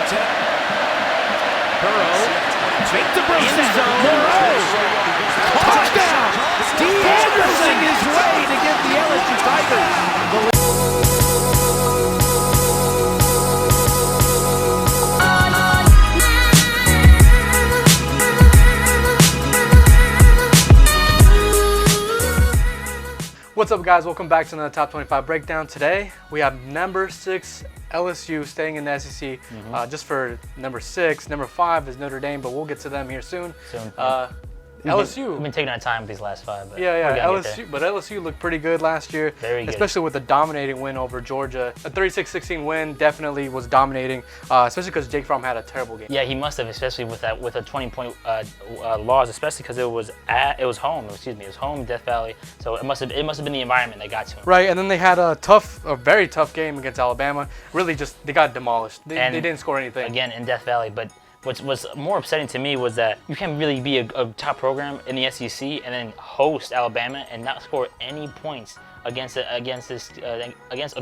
Burrow, make the break end zone. Touchdown! Anderson his way to give the LSU Tigers the lead. What's up, guys? Welcome back to another Top 25 Breakdown. Today, we have number 6 LSU staying in the SEC just for number 6. Number 5 is Notre Dame, but we'll get to them here soon. LSU. We've been taking our time with these last 5. But LSU looked pretty good last year. Very good. Especially with the dominating win over Georgia. A 36-16 win definitely was dominating, especially because Jake Fromm had a terrible game. Yeah, he must have, especially with a 20-point loss, especially because it was home. It was home, Death Valley. So it must have been the environment that got to him. Right, and then they had a very tough game against Alabama. Really, they got demolished. They didn't score anything. Again, in Death Valley, but. What's more upsetting to me was that you can't really be a top program in the SEC and then host Alabama and not score any points against a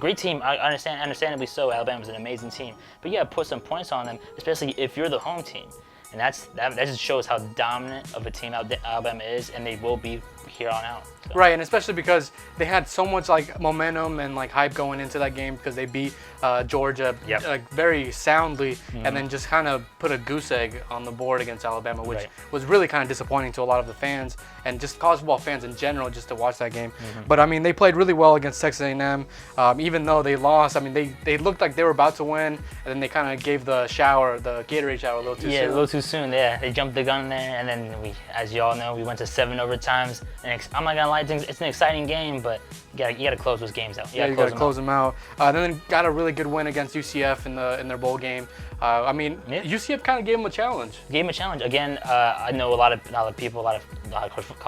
great team. I understandably so. Alabama's an amazing team, but you gotta put some points on them, especially if you're the home team. And that just shows how dominant of a team Alabama is, and they will be here on out. So. Right, and especially because they had so much momentum and hype going into that game because they beat Georgia very soundly, and then just kind of put a goose egg on the board against Alabama, which was really kind of disappointing to a lot of the fans and just college football fans in general just to watch that game. But I mean, they played really well against Texas A&M, even though they lost. I mean, they looked like they were about to win, and then they kind of gave the Gatorade shower a little too soon. Yeah, a little too soon. Yeah, they jumped the gun there, and then as you all know, we went to 7 overtimes. And I'm not gonna lie, it's an exciting game, but you gotta close those games out. You gotta close them out. Then got a really good win against UCF in their bowl game. I mean, UCF kind of gave them a challenge. Again. I know a lot of people, a lot of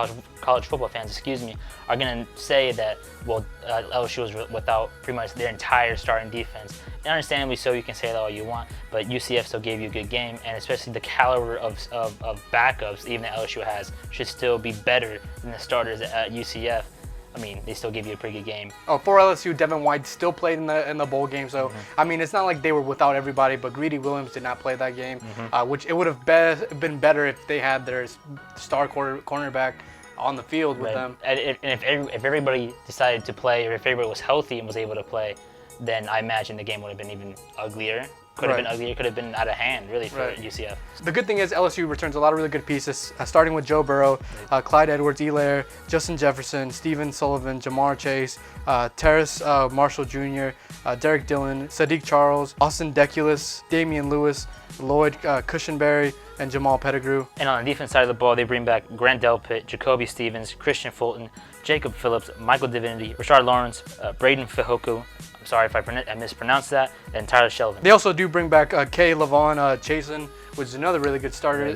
college football fans, are gonna say that LSU was without pretty much their entire starting defense. And understandably so, you can say that all you want, but UCF still gave you a good game, and especially the caliber of backups even that LSU has should still be better than the starters at UCF. I mean, they still give you a pretty good game. For LSU, Devin White still played in the bowl game, so I mean, it's not like they were without everybody. But Greedy Williams did not play that game, which it would have been better if they had their star cornerback on the field with them. And if everybody decided to play, or if everybody was healthy and was able to play, then I imagine the game would have been even uglier. Could have been uglier. Could have been out of hand, really, for UCF. The good thing is LSU returns a lot of really good pieces, starting with Joe Burrow, Clyde Edwards-Helaire, Justin Jefferson, Steven Sullivan, Jamar Chase, Terrace Marshall Jr., Derek Dillon, Sadiq Charles, Austin Deculus, Damian Lewis, Lloyd Cushenberry, and Jamal Pettigrew. And on the defense side of the ball, they bring back Grant Delpit, Jacoby Stevens, Christian Fulton, Jacob Phillips, Michael Divinity, Rashard Lawrence, Braden Fajoku. I'm sorry if I mispronounced that, and Tyler Shelvin. They also do bring back Kay Lavon Chasen, which is another really good starter.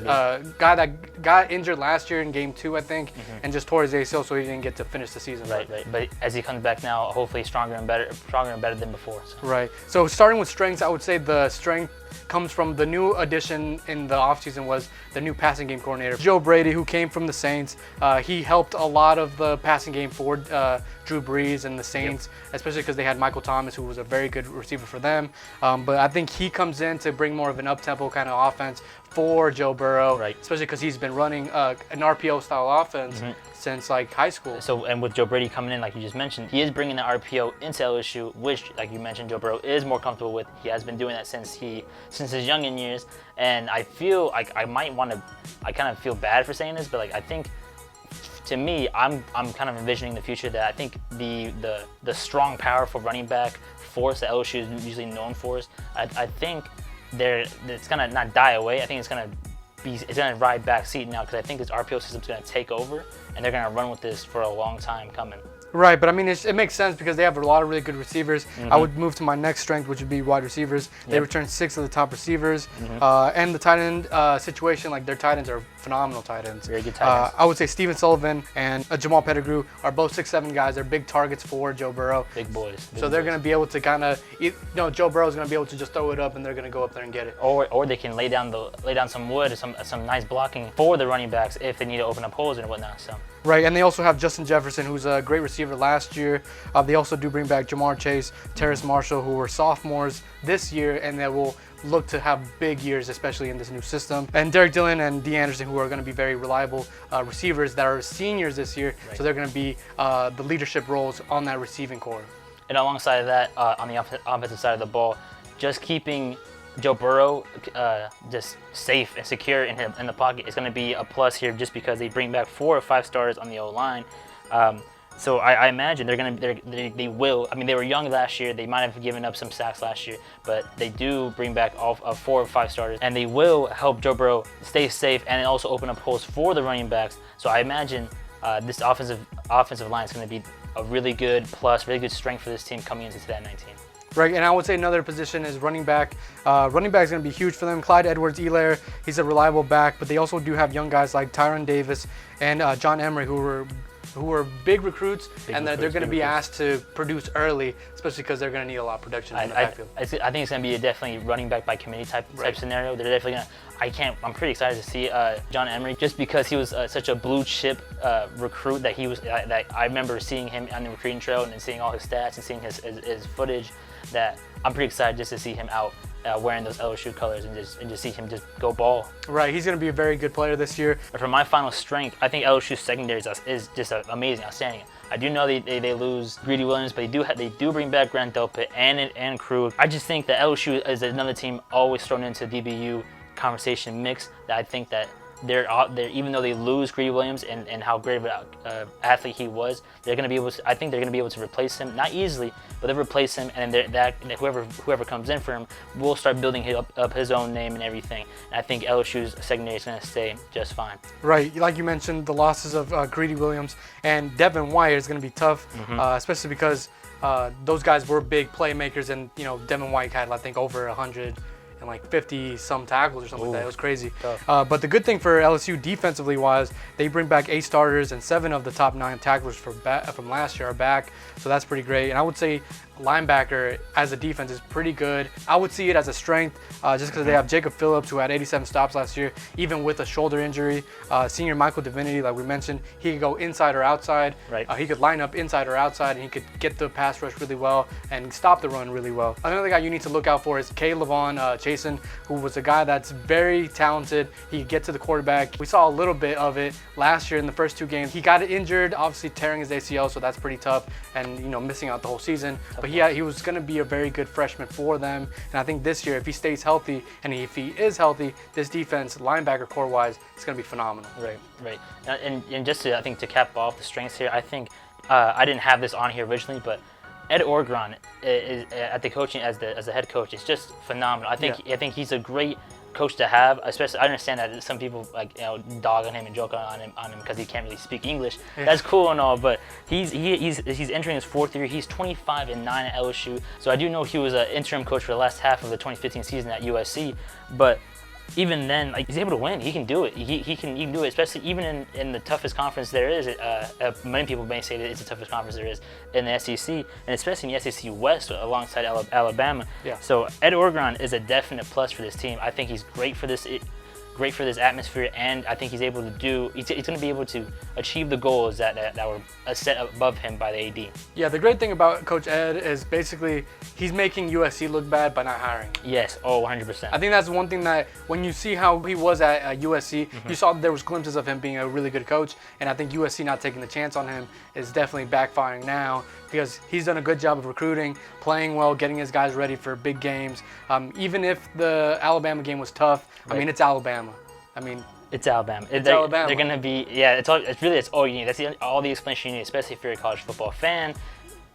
Guy that got injured last year in Game 2, I think, and just tore his ACL, so he didn't get to finish the season. Right. But as he comes back now, hopefully stronger and better than before. So. Right. So starting with strengths, I would say the strength comes from the new addition in the offseason was the new passing game coordinator, Joe Brady, who came from the Saints. He helped a lot of the passing game for Drew Brees and the Saints, especially because they had Michael Thomas, who was a very good receiver for them. But I think he comes in to bring more of an up-tempo kind of offense for Joe Burrow, especially because he's been running an RPO-style offense since high school. So, and with Joe Brady coming in, like you just mentioned, he is bringing the RPO into LSU, which, like you mentioned, Joe Burrow is more comfortable with. He has been doing that since his youngin' years, and I feel like I kind of feel bad for saying this, but I think, to me, I'm kind of envisioning the future that I think the strong, powerful running back force that LSU is usually known for, I think it's gonna not die away. I think it's gonna ride back seat now, because I think this RPO system's gonna take over, and they're gonna run with this for a long time coming. Right, but I mean, it makes sense because they have a lot of really good receivers. I would move to my next strength, which would be wide receivers. They return 6 of the top receivers. And the tight end situation, their tight ends are phenomenal tight ends. Very good tight ends. I would say Steven Sullivan and Jamal Pettigrew are both 6'7" guys. They're big targets for Joe Burrow. Big boys. So they're going to be able to Joe Burrow's going to be able to just throw it up, and they're going to go up there and get it. Or they can lay down some wood, some nice blocking for the running backs if they need to open up holes and whatnot. So. Right, and they also have Justin Jefferson, who's a great receiver last year. They also do bring back Jamar Chase, Terrace Marshall, who were sophomores this year, and they will look to have big years, especially in this new system. And Derek Dillon and D. Anderson, who are going to be very reliable receivers that are seniors this year, so they're going to be the leadership roles on that receiving core. And alongside of that, on the offensive side of the ball, just keeping Joe Burrow just safe and secure in the pocket is going to be a plus here, just because they bring back 4 or 5 starters on the O-line. So I imagine they will. I mean, they were young last year. They might have given up some sacks last year, but they do bring back all 4 or 5 starters, and they will help Joe Burrow stay safe and also open up holes for the running backs. So I imagine this offensive line is going to be a really good plus, really good strength for this team coming into 2019. Right, and I would say another position is running back. Running back is going to be huge for them. Clyde Edwards-Helaire, he's a reliable back, but they also do have young guys like Tyron Davis and John Emery, who were big recruits, and they're going to be asked to produce early, especially because they're going to need a lot of production in the backfield. I think it's going to be a definitely running back by committee type scenario. They're definitely going to. I'm pretty excited to see John Emery, just because he was such a blue chip recruit that he was. That I remember seeing him on the recruiting trail and seeing all his stats and seeing his footage. That I'm pretty excited just to see him out wearing those LSU colors and just see him just go ball. Right, he's going to be a very good player this year. For my final strength, I think LSU's secondary is just amazing, outstanding. I do know they lose Greedy Williams, but they do bring back Grant Delpit and Krug. I just think that LSU is another team always thrown into DBU conversation mix. That I think that they're out there, even though they lose Greedy Williams and how great of an athlete he was, they're going to be able to. I think they're going to be able to replace him, not easily, but they'll replace him, and whoever comes in for him will start building up his own name and everything. And I think LSU's secondary is going to stay just fine. Right, like you mentioned, the losses of Greedy Williams and Devin White is going to be tough, especially because those guys were big playmakers, and Devin White had, I think, over 100 and like 50 some tackles or something like that. It was crazy. But the good thing for LSU defensively was they bring back 8 starters, and 7 of the top 9 tacklers from last year are back. So that's pretty great. And I would say linebacker as a defense is pretty good. I would see it as a strength just because they have Jacob Phillips, who had 87 stops last year, even with a shoulder injury. Senior Michael Divinity, like we mentioned, he could go inside or outside. Right. He could line up inside or outside, and he could get the pass rush really well and stop the run really well. Another guy you need to look out for is Levon Chasen, who was a guy that's very talented. He could get to the quarterback. We saw a little bit of it last year in the first 2 games. He got injured, obviously tearing his ACL, so that's pretty tough, and missing out the whole season. But he was going to be a very good freshman for them, and I think this year, if he stays healthy, and if he is healthy, this defense, linebacker core-wise, is going to be phenomenal. Right. And just to, I think, to cap off the strengths here, I think I didn't have this on here originally, but Ed Orgeron is at the coaching as the head coach. It's just phenomenal. I think he's a great coach to have. Especially, I understand that some people dog on him and joke on him because he can't really speak English. Yeah. That's cool and all, but he's entering his 4th year. He's 25-9 at LSU. So I do know he was an interim coach for the last half of the 2015 season at USC, but even then, he's able to win. He can do it. He can do it, especially even in the toughest conference there is. Many people may say that it's the toughest conference there is in the SEC, and especially in the SEC West alongside Alabama. Yeah. So Ed Orgeron is a definite plus for this team. I think he's great for this atmosphere, and I think he's going to be able to achieve the goals that were set above him by the AD. Yeah, the great thing about Coach Ed is basically he's making USC look bad by not hiring. Yes, 100%. I think that's one thing that when you see how he was at USC, you saw that there was glimpses of him being a really good coach, and I think USC not taking the chance on him is definitely backfiring now, because he's done a good job of recruiting, playing well, getting his guys ready for big games. Even if the Alabama game was tough, I mean, it's Alabama. It's Alabama. Alabama. They're going to be, it's all you need. That's all the explanation you need, especially if you're a college football fan.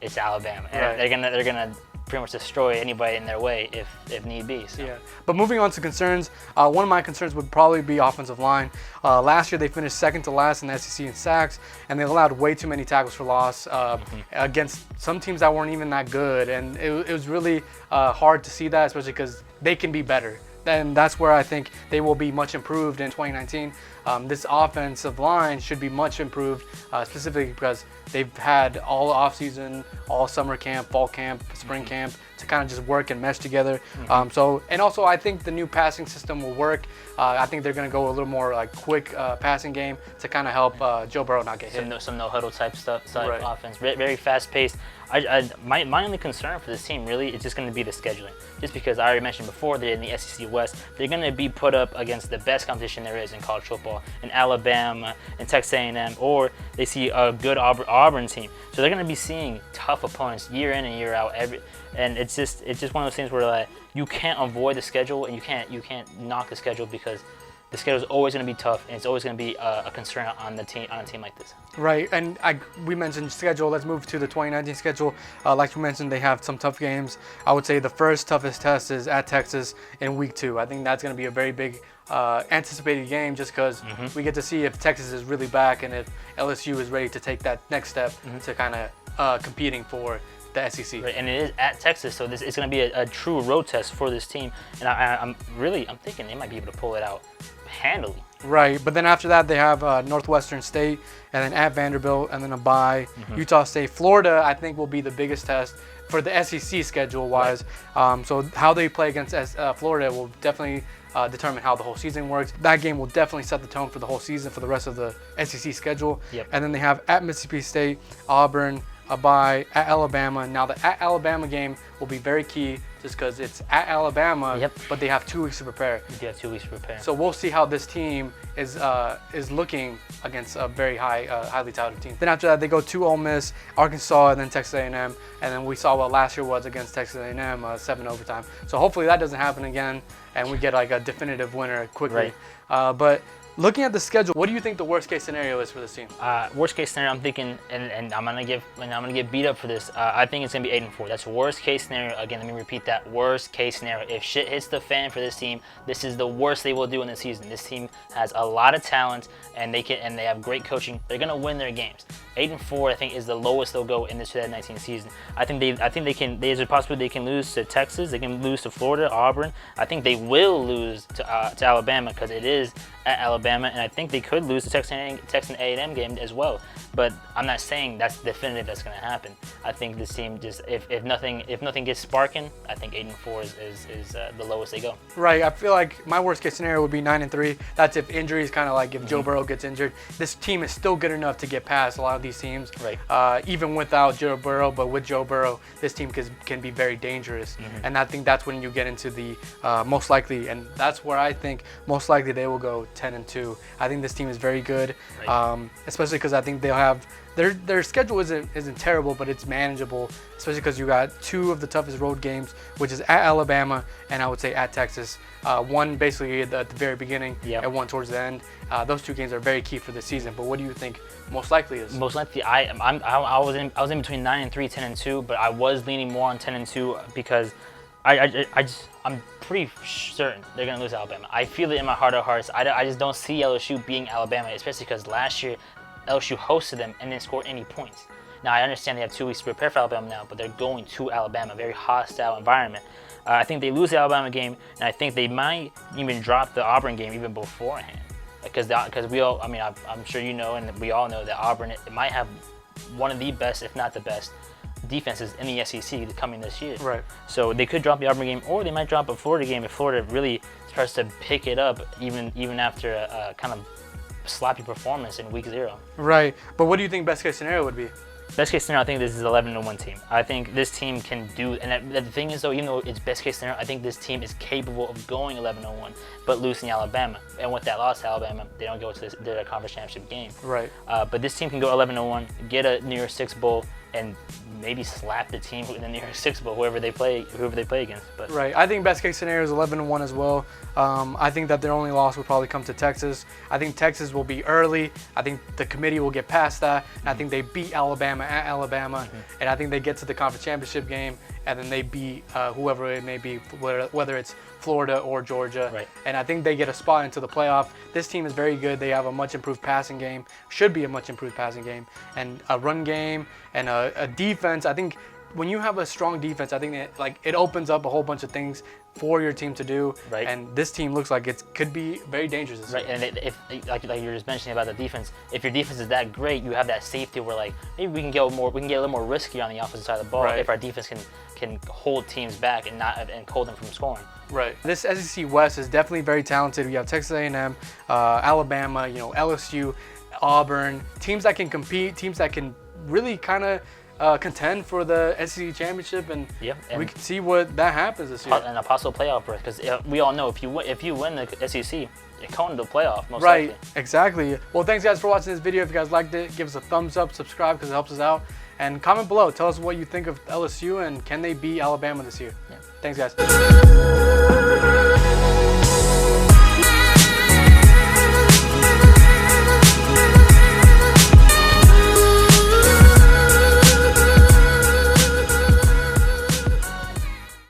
It's Alabama. And they're gonna pretty much destroy anybody in their way if need be. So. Yeah. But moving on to concerns, one of my concerns would probably be offensive line. Last year they finished 2nd to last in the SEC in sacks, and they allowed way too many tackles for loss against some teams that weren't even that good, and it was really hard to see that, especially because they can be better. And that's where I think they will be much improved in 2019. this offensive line should be much improved, specifically because they've had all offseason, all summer camp, fall camp, spring camp to kind of just work and mesh together. And also I think the new passing system will work. I think they're going to go a little more like quick passing game to kind of help Joe Burrow not get hit. Some no huddle type stuff, Right. offense, very fast paced. My only concern for this team really is just going to be the scheduling. Just because I already mentioned before, they're in the SEC West. They're going to be put up against the best competition there is in college football, in Alabama, in Texas A&M, or they see a good Auburn team. So they're going to be seeing tough opponents year in and year out. And it's just one of those things where like you can't avoid the schedule and you can't knock the schedule because the schedule is always going to be tough and it's always going to be a concern on a team like this. Right, and we mentioned schedule. Let's move to the 2019 schedule. Like you mentioned, they have some tough games. I would say the first toughest test is at Texas in week 2. I think that's going to be a very big anticipated game just because we get to see if Texas is really back and if LSU is ready to take that next step to kind of competing for the SEC. Right, and it is at Texas, so it's going to be a true road test for this team. And I'm thinking they might be able to pull it out handily. Right, but then after that they have Northwestern State, and then at Vanderbilt, and then a bye. Utah State, Florida, I think will be the biggest test for the SEC schedule-wise. Right. So how they play against Florida will definitely determine how the whole season works. That game will definitely set the tone for the whole season for the rest of the SEC schedule. Yep. And then they have at Mississippi State, Auburn, a bye, at Alabama. Now the at Alabama game will be very key just because it's at Alabama, but they have 2 weeks to prepare. You have 2 weeks to prepare. So we'll see how this team is looking against a very highly touted team. Then after that, they go to Ole Miss, Arkansas, and then Texas A&M. And then we saw what last year was against Texas A&M, 7 overtime. So hopefully that doesn't happen again, and we get like a definitive winner quickly. Right. But looking at the schedule, what do you think the worst case scenario is for this team? Worst case scenario, I'm thinking, and I'm gonna get beat up for this. I think it's gonna be 8-4. That's worst case scenario. Again, let me repeat that: worst case scenario. If shit hits the fan for this team, this is the worst they will do in the season. This team has a lot of talent, and they have great coaching. They're gonna win their games. 8-4, I think, is the lowest they'll go in this 2019 season. I think they can. There's a possibility they can lose to Texas. They can lose to Florida, Auburn. I think they will lose to Alabama because it is at Alabama, and I think they could lose the Texas A&M game as well. But I'm not saying that's definitive that's going to happen. I think this team just, if nothing gets sparking, I think 8-4 is the lowest they go. Right. I feel like my worst case scenario would be 9-3. That's if injuries, kind of like if Joe Burrow gets injured. This team is still good enough to get past a lot of these teams. Right. Even without Joe Burrow, but with Joe Burrow, this team can be very dangerous. And I think that's when you get into the most likely, and that's where I think most likely they will go 10-2. I think this team is very good, Right. Especially because I think they'll have their schedule isn't terrible, but it's manageable, especially because you got 2 of the toughest road games, which is at Alabama and I would say at Texas. One basically at the very beginning, and one towards the end. Those 2 games are very key for the season. But what do you think most likely is? Most likely, I was in between 9-3, 10-2, but I was leaning more on 10-2 because I'm pretty certain they're gonna lose Alabama. I feel it in my heart of hearts. I just don't see LSU beating Alabama, especially because last year LSU hosted them and didn't score any points. Now I understand they have 2 weeks to prepare for Alabama now, but they're going to Alabama, very hostile environment. I think they lose the Alabama game, and I think they might even drop the Auburn game even beforehand, because we all, I mean, I'm sure you know, and we all know that Auburn it might have one of the best, if not the best, defenses in the SEC coming this year. Right. So they could drop the Auburn game, or they might drop a Florida game if Florida really starts to pick it up, even after a kind of sloppy performance in week 0. Right. But what do you think best case scenario would be? Best case scenario, I think this is 11-1 team. I think this team can do, and the thing is though, even though it's best case scenario, I think this team is capable of going 11-1, but losing Alabama. And with that loss to Alabama, they don't go to the conference championship game. Right. But this team can go 11-1, get a New Year's Six bowl, and maybe slap the team in the New Year's Six bowl, whoever they play against. But right. I think best case scenario is 11-1 as well. I think that their only loss will probably come to Texas. I think Texas will be early. I think the committee will get past that. And I think they beat Alabama at Alabama. And I think they get to the conference championship game, and then they beat whoever it may be, whether it's Florida or Georgia. Right. And I think they get a spot into the playoff. This team is very good. They have a much improved passing game, should be a much improved passing game, and a run game, and a defense. I think when you have a strong defense, I think that like it opens up a whole bunch of things for your team to do. Right. And this team looks like it could be very dangerous this Right, year. and if like you were just mentioning about the defense, if your defense is that great, you have that safety where like maybe we can get a little more risky on the offensive side of the ball Right. if our defense can hold teams back and hold them from scoring. Right. This SEC West is definitely very talented. We have Texas A&M, Alabama, LSU, Auburn, teams that can compete, teams that can really kind of contend for the SEC championship, and we can see what that happens this year. And a possible playoff berth, because we all know if you win the SEC, you're going to the playoff most Right, likely. exactly. Well, thanks guys for watching this video. If you guys liked it, give us a thumbs up, subscribe because it helps us out, and comment below. Tell us what you think of LSU and can they beat Alabama this year. Yeah. Thanks guys.